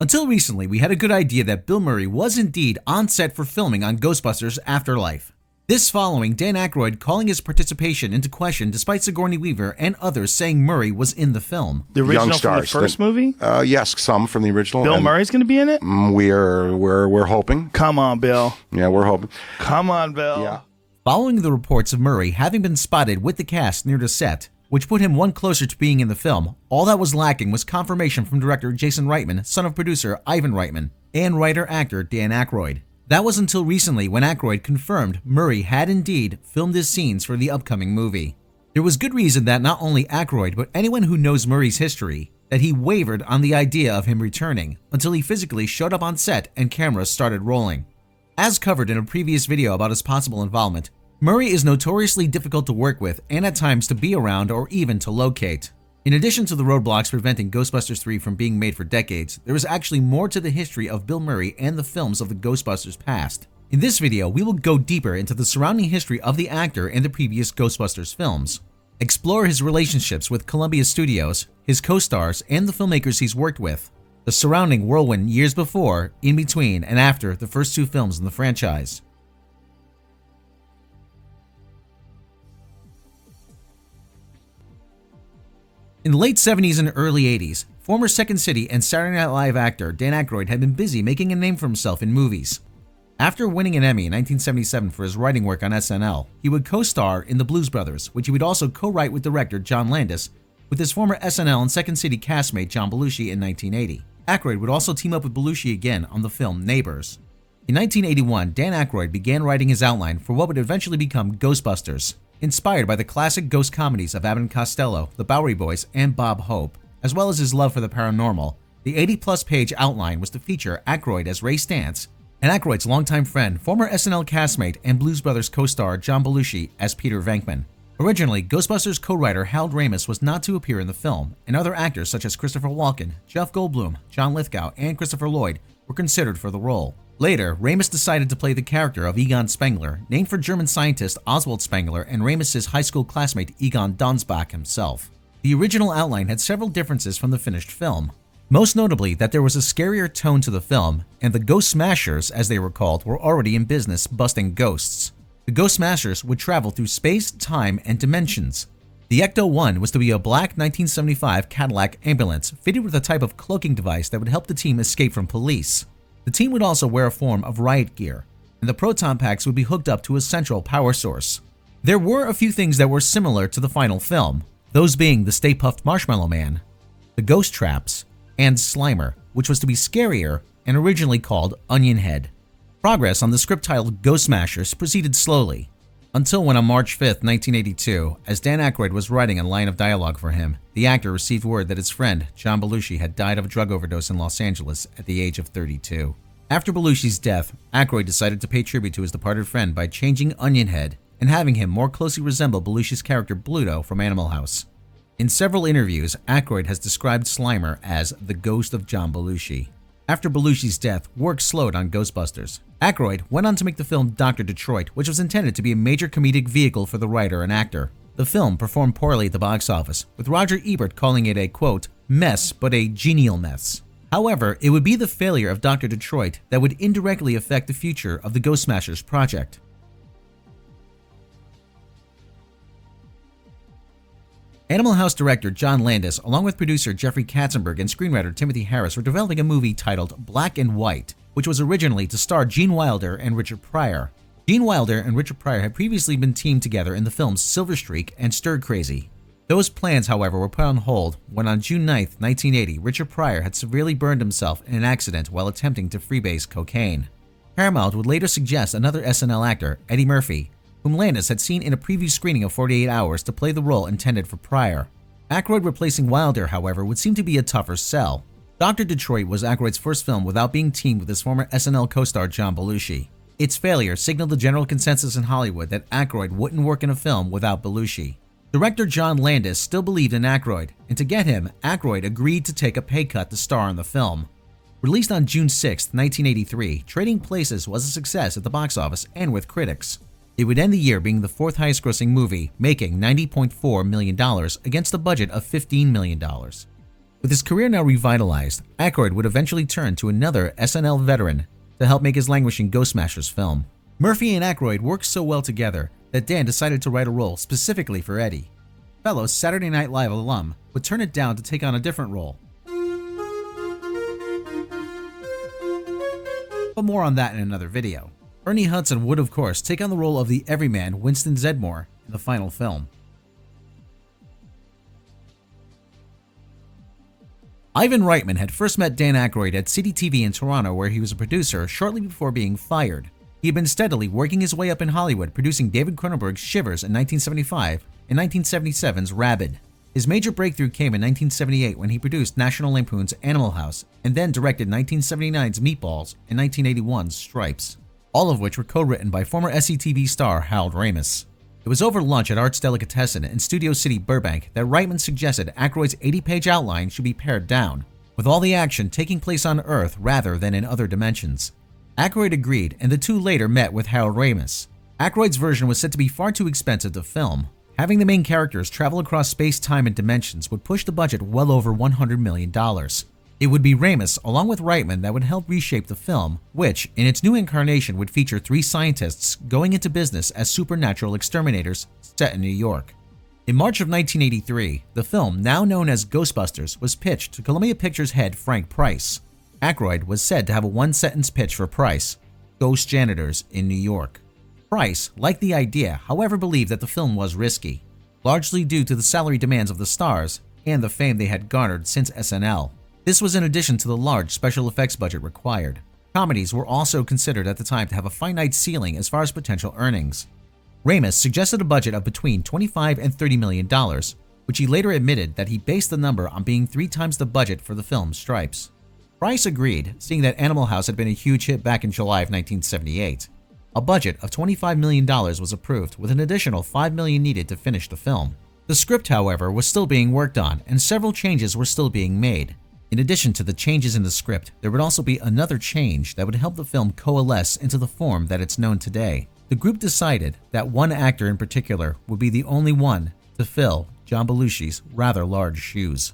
Until recently, we had a good idea that Bill Murray was indeed on set for filming on Ghostbusters Afterlife. This following Dan Aykroyd calling his participation into question despite Sigourney Weaver and others saying Murray was in the film. The original Young from stars. the first movie? Yes, some from the original. Bill Murray's going to be in it? We're hoping. Come on, Bill. Yeah, we're hoping. Come on, Bill. Yeah. Following the reports of Murray having been spotted with the cast near the set, which put him one closer to being in the film, all that was lacking was confirmation from director Jason Reitman, son of producer Ivan Reitman, and writer-actor Dan Aykroyd. That was until recently when Aykroyd confirmed Murray had indeed filmed his scenes for the upcoming movie. There was good reason that not only Aykroyd but anyone who knows Murray's history, that he wavered on the idea of him returning until he physically showed up on set and cameras started rolling. As covered in a previous video about his possible involvement, Murray is notoriously difficult to work with and at times to be around or even to locate. In addition to the roadblocks preventing Ghostbusters 3 from being made for decades, there is actually more to the history of Bill Murray and the films of the Ghostbusters past. In this video, we will go deeper into the surrounding history of the actor and the previous Ghostbusters films, explore his relationships with Columbia Studios, his co-stars, and the filmmakers he's worked with, the surrounding whirlwind years before, in between, and after the first two films in the franchise. In the late 70s and early 80s, former Second City and Saturday Night Live actor Dan Aykroyd had been busy making a name for himself in movies. After winning an Emmy in 1977 for his writing work on SNL, he would co-star in The Blues Brothers, which he would also co-write with director John Landis, with his former SNL and Second City castmate John Belushi in 1980. Aykroyd would also team up with Belushi again on the film Neighbors. In 1981, Dan Aykroyd began writing his outline for what would eventually become Ghostbusters, inspired by the classic ghost comedies of Abbott and Costello, The Bowery Boys, and Bob Hope, as well as his love for the paranormal. The 80-plus page outline was to feature Aykroyd as Ray Stantz, and Aykroyd's longtime friend, former SNL castmate, and Blues Brothers co-star John Belushi as Peter Venkman. Originally, Ghostbusters co-writer HARSLD RAMIS was not to appear in the film, and other actors such as Christopher Walken, Jeff Goldblum, John Lithgow, and Christopher Lloyd were considered for the role. Later, Ramis decided to play the character of Egon Spengler, named for German scientist Oswald Spengler and Ramis' high school classmate Egon Donsbach himself. The original outline had several differences from the finished film. Most notably that there was a scarier tone to the film, and the Ghost Smashers, as they were called, were already in business busting ghosts. The Ghost Smashers would travel through space, time, and dimensions. The Ecto-1 was to be a black 1975 Cadillac ambulance fitted with a type of cloaking device that would help the team escape from police. The team would also wear a form of riot gear, and the proton packs would be hooked up to a central power source. There were a few things that were similar to the final film, those being the Stay Puft Marshmallow Man, the Ghost Traps, and Slimer, which was to be scarier and originally called Onion Head. Progress on the script titled Ghost Smashers proceeded slowly, until when on March 5, 1982, as Dan Aykroyd was writing a line of dialogue for him, the actor received word that his friend, John Belushi, had died of a drug overdose in Los Angeles at the age of 32. After Belushi's death, Aykroyd decided to pay tribute to his departed friend by changing Onion Head and having him more closely resemble Belushi's character Bluto from Animal House. In several interviews, Aykroyd has described Slimer as the ghost of John Belushi. After Belushi's death, work slowed on Ghostbusters. Aykroyd went on to make the film Dr. Detroit, which was intended to be a major comedic vehicle for the writer and actor. The film performed poorly at the box office, with Roger Ebert calling it a, quote, mess, but a genial mess. However, it would be the failure of Dr. Detroit that would indirectly affect the future of the Ghost Smashers project. Animal House director John Landis, along with producer Jeffrey Katzenberg and screenwriter Timothy Harris, were developing a movie titled Black and White, which was originally to star Gene Wilder and Richard Pryor. Gene Wilder and Richard Pryor had previously been teamed together in the films Silver Streak and Stir Crazy. Those plans, however, were put on hold when on June 9, 1980, Richard Pryor had severely burned himself in an accident while attempting to freebase cocaine. Paramount would later suggest another SNL actor, Eddie Murphy, whom Landis had seen in a preview screening of 48 Hours to play the role intended for Pryor. Aykroyd replacing Wilder, however, would seem to be a tougher sell. Dr. Detroit was Aykroyd's first film without being teamed with his former SNL co-star John Belushi. Its failure signaled the general consensus in Hollywood that Aykroyd wouldn't work in a film without Belushi. Director John Landis still believed in Aykroyd, and to get him, Aykroyd agreed to take a pay cut to star in the film. Released on June 6, 1983, Trading Places was a success at the box office and with critics. It would end the year being the fourth highest grossing movie, making $90.4 million against a budget of $15 million. The With his career now revitalized, Aykroyd would eventually turn to another SNL veteran to help make his languishing Ghostbusters film. Murphy and Aykroyd worked so well together that Dan decided to write a role specifically for Eddie. Fellow Saturday Night Live alum would turn it down to take on a different role. But more on that in another video. Ernie Hudson would of course take on the role of the everyman Winston Zeddemore in the final film. Ivan Reitman had first met Dan Aykroyd at City TV in Toronto, where he was a producer shortly before being fired. He had been steadily working his way up in Hollywood, producing David Cronenberg's Shivers in 1975 and 1977's Rabid. His major breakthrough came in 1978 when he produced National Lampoon's Animal House and then directed 1979's Meatballs and 1981's Stripes, all of which were co-written by former SCTV star Harold Ramis. It was over lunch at Arts Delicatessen in Studio City, Burbank, that Reitman suggested Aykroyd's 80-page outline should be pared down, with all the action taking place on Earth rather than in other dimensions. Aykroyd agreed, and the two later met with Harold Ramis. Aykroyd's version was said to be far too expensive to film. Having the main characters travel across space, time, and dimensions would push the budget well over $100 million. It would be Ramis, along with Reitman, that would help reshape the film, which, in its new incarnation, would feature three scientists going into business as supernatural exterminators set in New York. In March of 1983, the film, now known as Ghostbusters, was pitched to Columbia Pictures head Frank Price. Aykroyd was said to have a one-sentence pitch for Price: Ghost Janitors in New York. Price liked the idea, however believed that the film was risky, largely due to the salary demands of the stars and the fame they had garnered since SNL. This was in addition to the large special effects budget required. Comedies were also considered at the time to have a finite ceiling as far as potential earnings. Ramis suggested a budget of between $25 and $30 million, which he later admitted that he based the number on being 3 times the budget for the film Stripes. Price agreed, seeing that Animal House had been a huge hit back in July of 1978. A budget of $25 million was approved, with an additional $5 million needed to finish the film. The script, however, was still being worked on, and several changes were still being made. In addition to the changes in the script, there would also be another change that would help the film coalesce into the form that it's known today. The group decided that one actor in particular would be the only one to fill John Belushi's rather large shoes.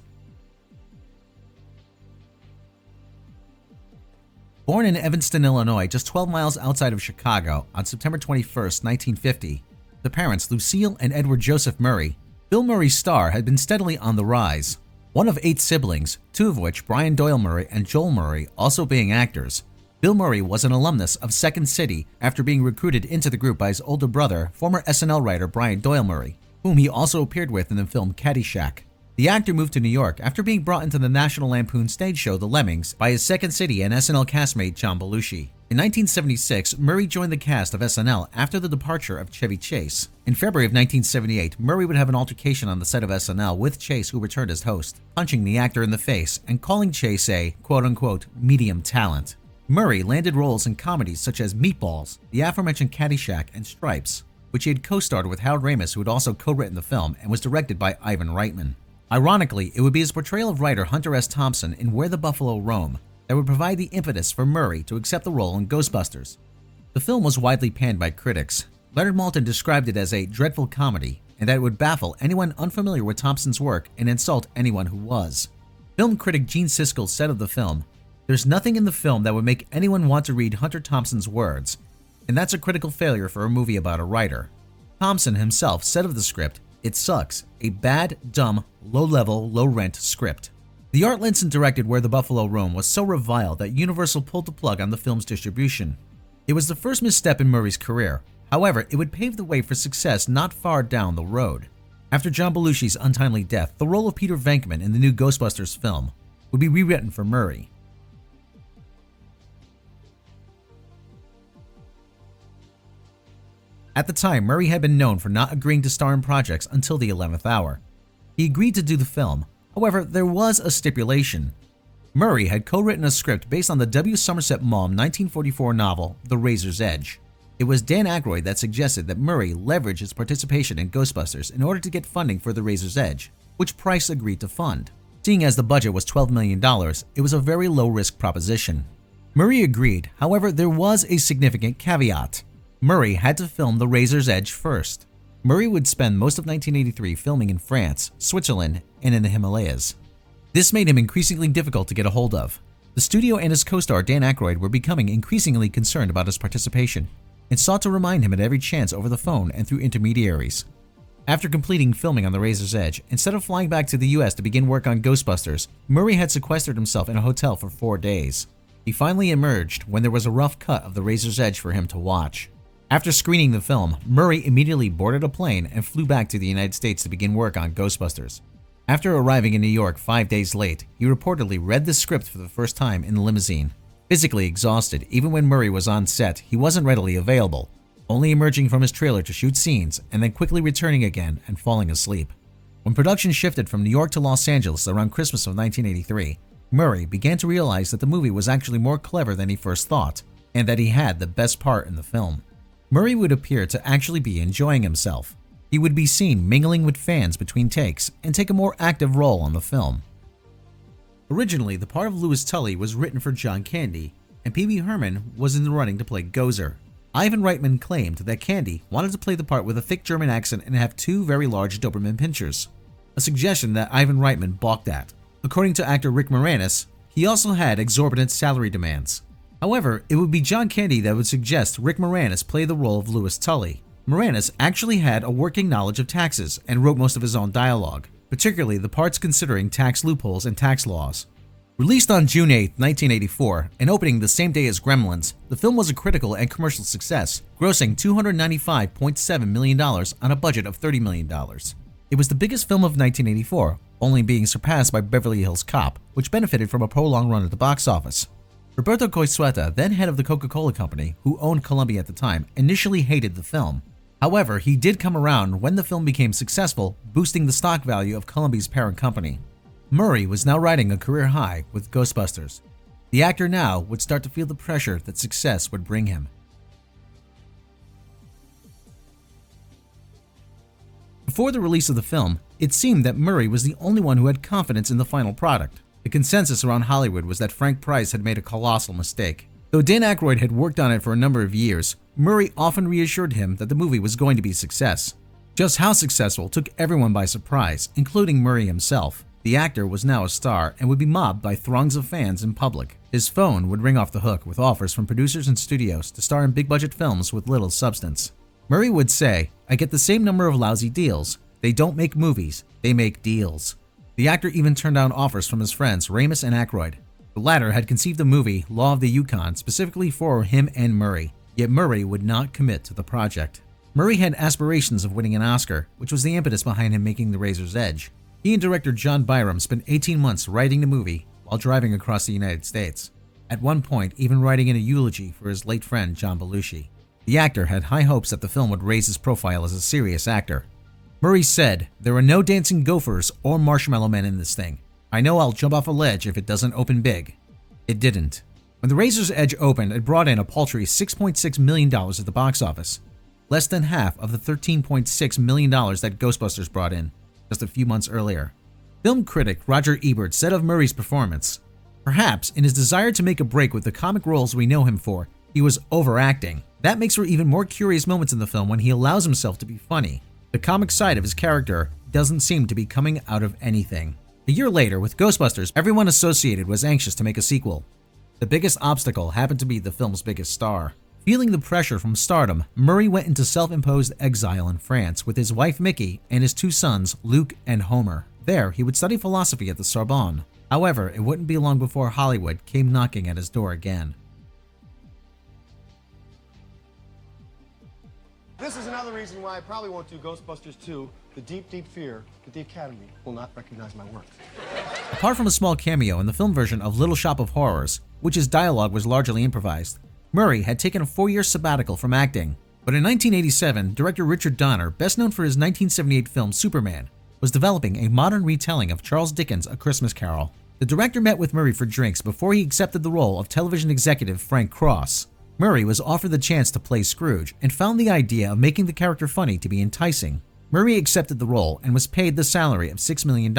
Born in Evanston, Illinois, just 12 miles outside of Chicago on September 21, 1950, the parents Lucille and Edward Joseph Murray, Bill Murray's star had been steadily on the rise. One of 8 siblings, 2 of which, Brian Doyle Murray and Joel Murray, also being actors, Bill Murray was an alumnus of Second City after being recruited into the group by his older brother, former SNL writer Brian Doyle Murray, whom he also appeared with in the film Caddyshack. The actor moved to New York after being brought into the National Lampoon stage show The Lemmings by his Second City and SNL castmate John Belushi. In 1976, Murray joined the cast of SNL after the departure of Chevy Chase. In February of 1978, Murray would have an altercation on the set of SNL with Chase, who returned as host, punching the actor in the face and calling Chase a quote-unquote medium talent. Murray landed roles in comedies such as Meatballs, the aforementioned Caddyshack, and Stripes, which he had co-starred with Harold Ramis, who had also co-written the film and was directed by Ivan Reitman. Ironically, it would be his portrayal of writer Hunter S. Thompson in Where the Buffalo Roam that would provide the impetus for Murray to accept the role in Ghostbusters. The film was widely panned by critics. Leonard Maltin described it as a dreadful comedy, and that it would baffle anyone unfamiliar with Thompson's work and insult anyone who was. Film critic Gene Siskel said of the film, "There's nothing in the film that would make anyone want to read Hunter Thompson's words, and that's a critical failure for a movie about a writer." Thompson himself said of the script, "It sucks. A bad, dumb, low-level, low-rent script." The art Linson directed Where the Buffalo Roam was so reviled that Universal pulled the plug on the film's distribution. It was the first misstep in Murray's career. However, it would pave the way for success not far down the road. After John Belushi's untimely death, the role of Peter Venkman in the new Ghostbusters film would be rewritten for Murray. At the time, Murray had been known for not agreeing to star in projects until the 11th hour. He agreed to do the film, however, there was a stipulation. Murray had co-written a script based on the W. Somerset Maugham 1944 novel The Razor's Edge. It was Dan Aykroyd that suggested that Murray leverage his participation in Ghostbusters in order to get funding for The Razor's Edge, which Price agreed to fund. Seeing as the budget was $12 million, it was a very low-risk proposition. Murray agreed, however, there was a significant caveat. Murray had to film The Razor's Edge first. Murray would spend most of 1983 filming in France, Switzerland, and in the Himalayas. This made him increasingly difficult to get a hold of. The studio and his co-star Dan Aykroyd were becoming increasingly concerned about his participation and sought to remind him at every chance over the phone and through intermediaries. After completing filming on The Razor's Edge, instead of flying back to the US to begin work on Ghostbusters, Murray had sequestered himself in a hotel for 4 days. He finally emerged when there was a rough cut of The Razor's Edge for him to watch. After screening the film, Murray immediately boarded a plane and flew back to the United States to begin work on Ghostbusters. After arriving in New York 5 days late, he reportedly read the script for the first time in the limousine. Physically exhausted, even when Murray was on set, he wasn't readily available, only emerging from his trailer to shoot scenes and then quickly returning again and falling asleep. When production shifted from New York to Los Angeles around Christmas of 1983, Murray began to realize that the movie was actually more clever than he first thought, and that he had the best part in the film. Murray would appear to actually be enjoying himself. He would be seen mingling with fans between takes and take a more active role on the film. Originally, the part of Louis Tully was written for John Candy, and Pee Wee Herman was in the running to play Gozer. Ivan Reitman claimed that Candy wanted to play the part with a thick German accent and have 2 very large Doberman pinschers, a suggestion that Ivan Reitman balked at. According to actor Rick Moranis, he also had exorbitant salary demands. However, it would be John Candy that would suggest Rick Moranis play the role of Louis Tully. Moranis actually had a working knowledge of taxes and wrote most of his own dialogue, particularly the parts considering tax loopholes and tax laws. Released on June 8, 1984, and opening the same day as Gremlins, the film was a critical and commercial success, grossing $295.7 million on a budget of $30 million. It was the biggest film of 1984, only being surpassed by Beverly Hills Cop, which benefited from a prolonged run at the box office. Roberto Goizueta, then head of the Coca-Cola Company, who owned Columbia at the time, initially hated the film. However, he did come around when the film became successful, boosting the stock value of Columbia's parent company. Murray was now riding a career high with Ghostbusters. The actor now would start to feel the pressure that success would bring him. Before the release of the film, it seemed that Murray was the only one who had confidence in the final product. The consensus around Hollywood was that Frank Price had made a colossal mistake. Though Dan Aykroyd had worked on it for a number of years, Murray often reassured him that the movie was going to be a success. Just how successful took everyone by surprise, including Murray himself. The actor was now a star and would be mobbed by throngs of fans in public. His phone would ring off the hook with offers from producers and studios to star in big-budget films with little substance. Murray would say, "I get the same number of lousy deals. They don't make movies, they make deals." The actor even turned down offers from his friends RAMIS and Aykroyd. The latter had conceived the movie Law of the Yukon specifically for him and Murray, yet Murray would not commit to the project. Murray had aspirations of winning an Oscar, which was the impetus behind him making The Razor's Edge. He and director John Byram spent 18 months writing the movie while driving across the United States, at one point even writing in a eulogy for his late friend John Belushi. The actor had high hopes that the film would raise his profile as a serious actor. Murray said, "There are no dancing gophers or marshmallow men in this thing. I know I'll jump off a ledge if it doesn't open big." It didn't. When The Razor's Edge opened, it brought in a paltry $6.6 million at the box office, less than half of the $13.6 million that Ghostbusters brought in just a few months earlier. Film critic Roger Ebert said of Murray's performance, "Perhaps in his desire to make a break with the comic roles we know him for, he was overacting. That makes for even more curious moments in the film when he allows himself to be funny. The comic side of his character doesn't seem to be coming out of anything." A year later, with Ghostbusters, everyone associated was anxious to make a sequel. The biggest obstacle happened to be the film's biggest star. Feeling the pressure from stardom, Murray went into self-imposed exile in France with his wife Mickey and his 2 sons, Luke and Homer. There, he would study philosophy at the Sorbonne. However, it wouldn't be long before Hollywood came knocking at his door again. This is another reason why I probably won't do Ghostbusters 2, The Deep, Deep Fear that the Academy will not recognize my work. Apart from a small cameo in the film version of Little Shop of Horrors, which his dialogue was largely improvised, Murray had taken a 4-year sabbatical from acting. But in 1987, director Richard Donner, best known for his 1978 film Superman, was developing a modern retelling of Charles Dickens' A Christmas Carol. The director met with Murray for drinks before he accepted the role of television executive Frank Cross. Murray was offered the chance to play Scrooge and found the idea of making the character funny to be enticing. Murray accepted the role and was paid the salary of $6 million,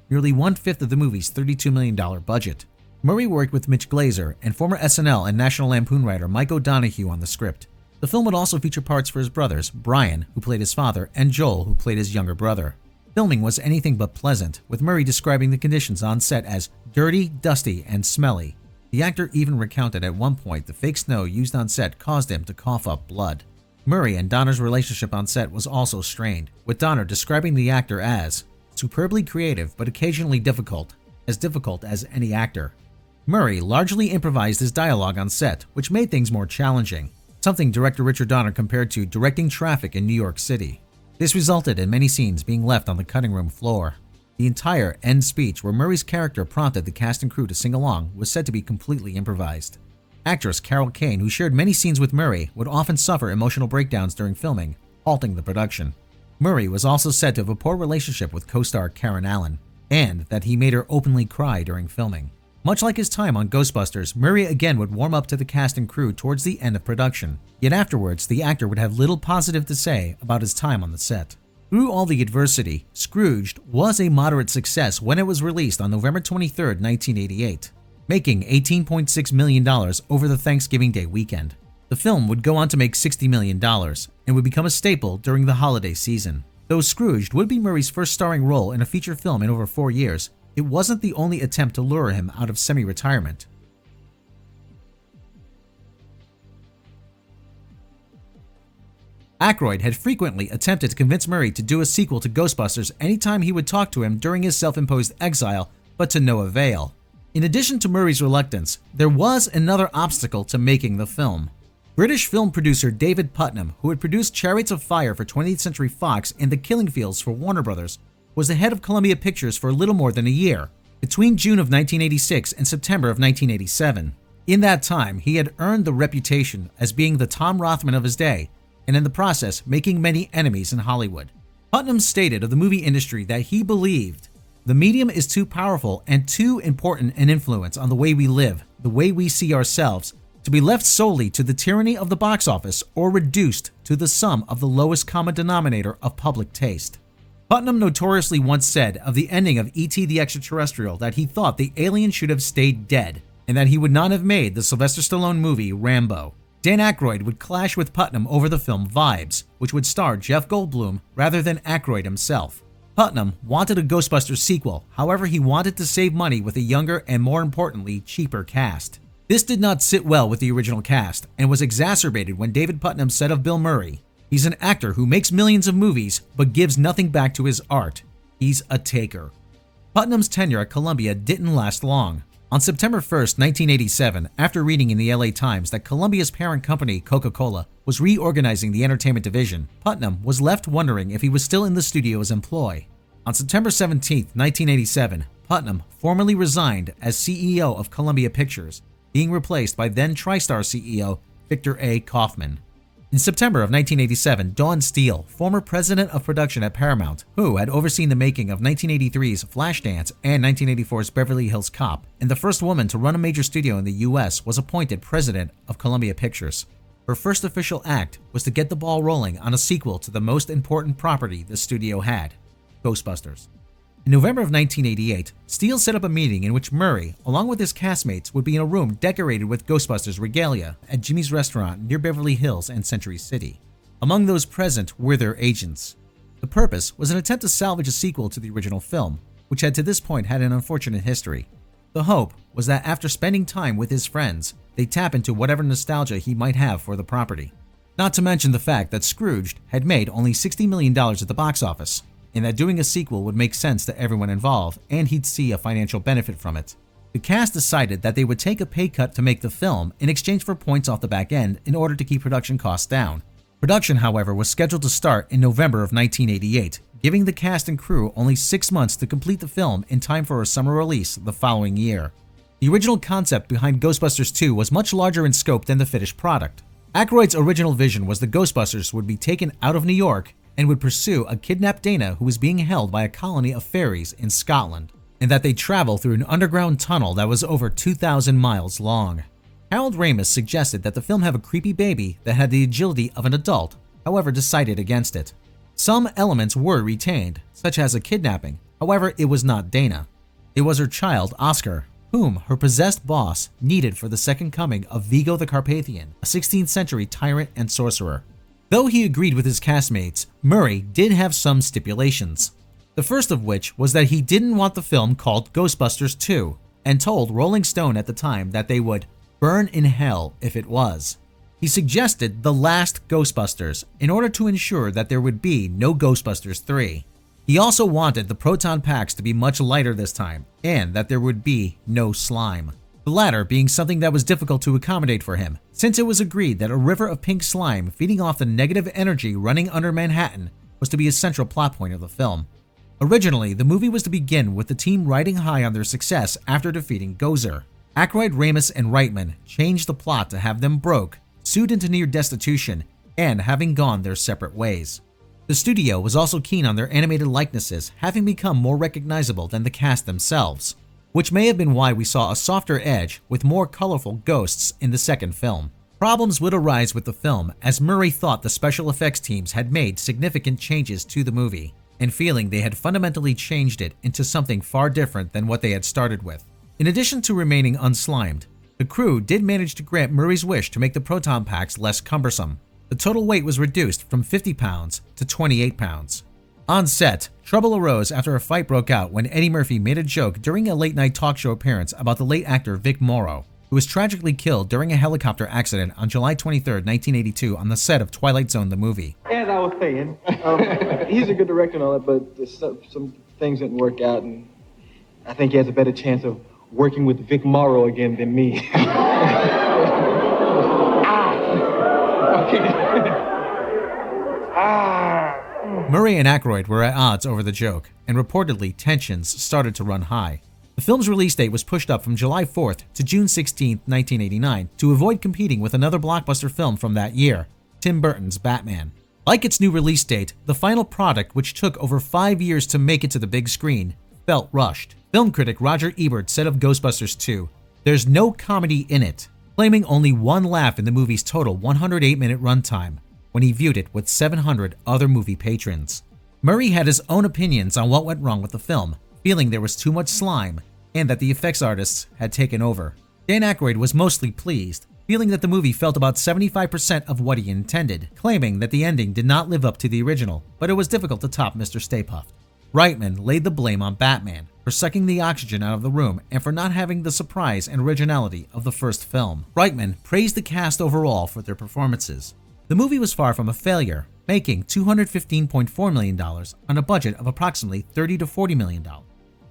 nearly 1/5 of the movie's $32 million budget. Murray worked with Mitch Glazer and former SNL and National Lampoon writer Mike O'Donoghue on the script. The film would also feature parts for his brothers, Brian, who played his father, and Joel, who played his younger brother. Filming was anything but pleasant, with Murray describing the conditions on set as dirty, dusty, and smelly. The actor even recounted at one point the fake snow used on set caused him to cough up blood. Murray and Donner's relationship on set was also strained, with Donner describing the actor as superbly creative but occasionally difficult as any actor. Murray largely improvised his dialogue on set, which made things more challenging, something director Richard Donner compared to directing traffic in New York City. This resulted in many scenes being left on the cutting room floor. The entire end speech where Murray's character prompted the cast and crew to sing along was said to be completely improvised. Actress Carol Kane, who shared many scenes with Murray, would often suffer emotional breakdowns during filming, halting the production. Murray was also said to have a poor relationship with co-star Karen Allen, and that he made her openly cry during filming. Much like his time on Ghostbusters, Murray again would warm up to the cast and crew towards the end of production, yet afterwards the actor would have little positive to say about his time on the set. Through all the adversity, Scrooged was a moderate success when it was released on November 23, 1988. Making $18.6 million over the Thanksgiving Day weekend. The film would go on to make $60 million and would become a staple during the holiday season. Though Scrooged would be Murray's first starring role in a feature film in over 4 years, it wasn't the only attempt to lure him out of semi-retirement. Aykroyd had frequently attempted to convince Murray to do a sequel to Ghostbusters anytime he would talk to him during his self-imposed exile, but to no avail. In addition to Murray's reluctance, there was another obstacle to making the film. British film producer David Putnam, who had produced Chariots of Fire for 20th Century Fox and The Killing Fields for Warner Brothers, was the head of Columbia Pictures for a little more than a year, between June of 1986 and September of 1987. In that time, he had earned the reputation as being the Tom Rothman of his day, and in the process making many enemies in Hollywood. Putnam stated of the movie industry that he believed the medium is too powerful and too important an influence on the way we live, the way we see ourselves, to be left solely to the tyranny of the box office or reduced to the sum of the lowest common denominator of public taste. Putnam notoriously once said of the ending of E.T. the Extraterrestrial that he thought the alien should have stayed dead, and that he would not have made the Sylvester Stallone movie Rambo. Dan Aykroyd would clash with Putnam over the film Vibes, which would star Jeff Goldblum rather than Aykroyd himself. Putnam wanted a Ghostbusters sequel, however he wanted to save money with a younger and more importantly, cheaper cast. This did not sit well with the original cast, and was exacerbated when David Putnam said of Bill Murray, "He's an actor who makes millions of movies, but gives nothing back to his art. He's a taker." Putnam's tenure at Columbia didn't last long. On September 1st, 1987, after reading in the LA Times that Columbia's parent company, Coca-Cola, was reorganizing the entertainment division, Putnam was left wondering if he was still in the studio's employ. On September 17, 1987, Putnam formally resigned as CEO of Columbia Pictures, being replaced by then TriStar CEO Victor A. Kaufman. In September of 1987, Dawn Steele, former president of production at Paramount, who had overseen the making of 1983's Flashdance and 1984's Beverly Hills Cop, and the first woman to run a major studio in the U.S., was appointed president of Columbia Pictures. Her first official act was to get the ball rolling on a sequel to the most important property the studio had, Ghostbusters. In November of 1988, Steele set up a meeting in which Murray, along with his castmates, would be in a room decorated with Ghostbusters regalia at Jimmy's Restaurant near Beverly Hills and Century City. Among those present were their agents. The purpose was an attempt to salvage a sequel to the original film, which had to this point had an unfortunate history. The hope was that after spending time with his friends, they'd tap into whatever nostalgia he might have for the property. Not to mention the fact that Scrooged had made only $60 million at the box office, and that doing a sequel would make sense to everyone involved, and he'd see a financial benefit from it. The cast decided that they would take a pay cut to make the film in exchange for points off the back end in order to keep production costs down. Production, however, was scheduled to start in November of 1988, giving the cast and crew only 6 months to complete the film in time for a summer release the following year. The original concept behind Ghostbusters 2 was much larger in scope than the finished product. Aykroyd's original vision was the Ghostbusters would be taken out of New York and would pursue a kidnapped Dana who was being held by a colony of fairies in Scotland, and that they'd travel through an underground tunnel that was over 2,000 miles long. Harold Ramis suggested that the film have a creepy baby that had the agility of an adult, however decided against it. Some elements were retained, such as a kidnapping, however it was not Dana. It was her child, Oscar, whom her possessed boss needed for the second coming of Vigo the Carpathian, a 16th century tyrant and sorcerer. Though he agreed with his castmates, Murray did have some stipulations. The first of which was that he didn't want the film called Ghostbusters 2 and told Rolling Stone at the time that they would burn in hell if it was. He suggested The Last Ghostbusters in order to ensure that there would be no Ghostbusters 3. He also wanted the proton packs to be much lighter this time and that there would be no slime. The latter being something that was difficult to accommodate for him, since it was agreed that a river of pink slime feeding off the negative energy running under Manhattan was to be a central plot point of the film. Originally, the movie was to begin with the team riding high on their success after defeating Gozer. Aykroyd, Ramis, and Reitman changed the plot to have them broke, sued into near destitution, and having gone their separate ways. The studio was also keen on their animated likenesses having become more recognizable than the cast themselves, which may have been why we saw a softer edge with more colorful ghosts in the second film. Problems would arise with the film as Murray thought the special effects teams had made significant changes to the movie, and feeling they had fundamentally changed it into something far different than what they had started with. In addition to remaining unslimed, the crew did manage to grant Murray's wish to make the proton packs less cumbersome. The total weight was reduced from 50 pounds to 28 pounds. On set, trouble arose after a fight broke out when Eddie Murphy made a joke during a late-night talk show appearance about the late actor Vic Morrow, who was tragically killed during a helicopter accident on July 23, 1982 on the set of Twilight Zone the movie. As I was saying, he's a good director and all that, but some things didn't work out, and I think he has a better chance of working with Vic Morrow again than me. Murray and Aykroyd were at odds over the joke, and reportedly tensions started to run high. The film's release date was pushed up from July 4th to June 16, 1989, to avoid competing with another blockbuster film from that year, Tim Burton's Batman. Like its new release date, the final product, which took over 5 years to make it to the big screen, felt rushed. Film critic Roger Ebert said of Ghostbusters 2, "There's no comedy in it," claiming only one laugh in the movie's total 108-minute runtime when he viewed it with 700 other movie patrons. Murray had his own opinions on what went wrong with the film, feeling there was too much slime and that the effects artists had taken over. Dan Aykroyd was mostly pleased, feeling that the movie felt about 75% of what he intended, claiming that the ending did not live up to the original, but it was difficult to top Mr. Stay Puft. Reitman laid the blame on Batman for sucking the oxygen out of the room and for not having the surprise and originality of the first film. Reitman praised the cast overall for their performances. The movie was far from a failure, making $215.4 million on a budget of approximately $30 to $40 million.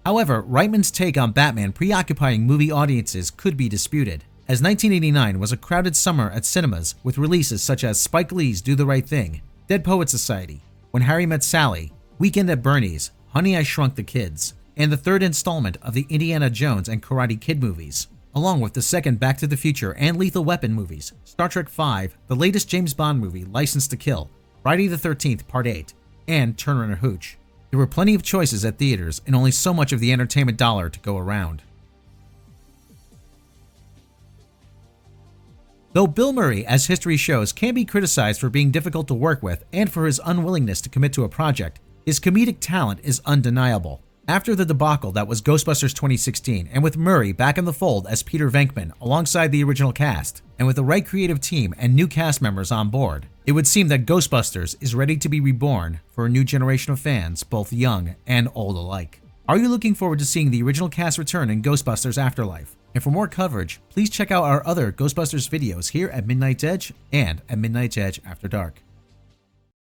However, Reitman's take on Batman preoccupying movie audiences could be disputed, as 1989 was a crowded summer at cinemas with releases such as Spike Lee's Do the Right Thing, Dead Poets Society, When Harry Met Sally, Weekend at Bernie's, Honey, I Shrunk the Kids, and the third installment of the Indiana Jones and Karate Kid movies, along with the second Back to the Future and Lethal Weapon movies, Star Trek V, the latest James Bond movie, License to Kill, Friday the 13th Part 8, and Turner and Hooch. There were plenty of choices at theaters and only so much of the entertainment dollar to go around. Though Bill Murray, as history shows, can be criticized for being difficult to work with and for his unwillingness to commit to a project, his comedic talent is undeniable. After the debacle that was Ghostbusters 2016, and with Murray back in the fold as Peter Venkman alongside the original cast, and with the right creative team and new cast members on board, it would seem that Ghostbusters is ready to be reborn for a new generation of fans, both young and old alike. Are you looking forward to seeing the original cast return in Ghostbusters Afterlife? And for more coverage, please check out our other Ghostbusters videos here at Midnight Edge and at Midnight Edge After Dark.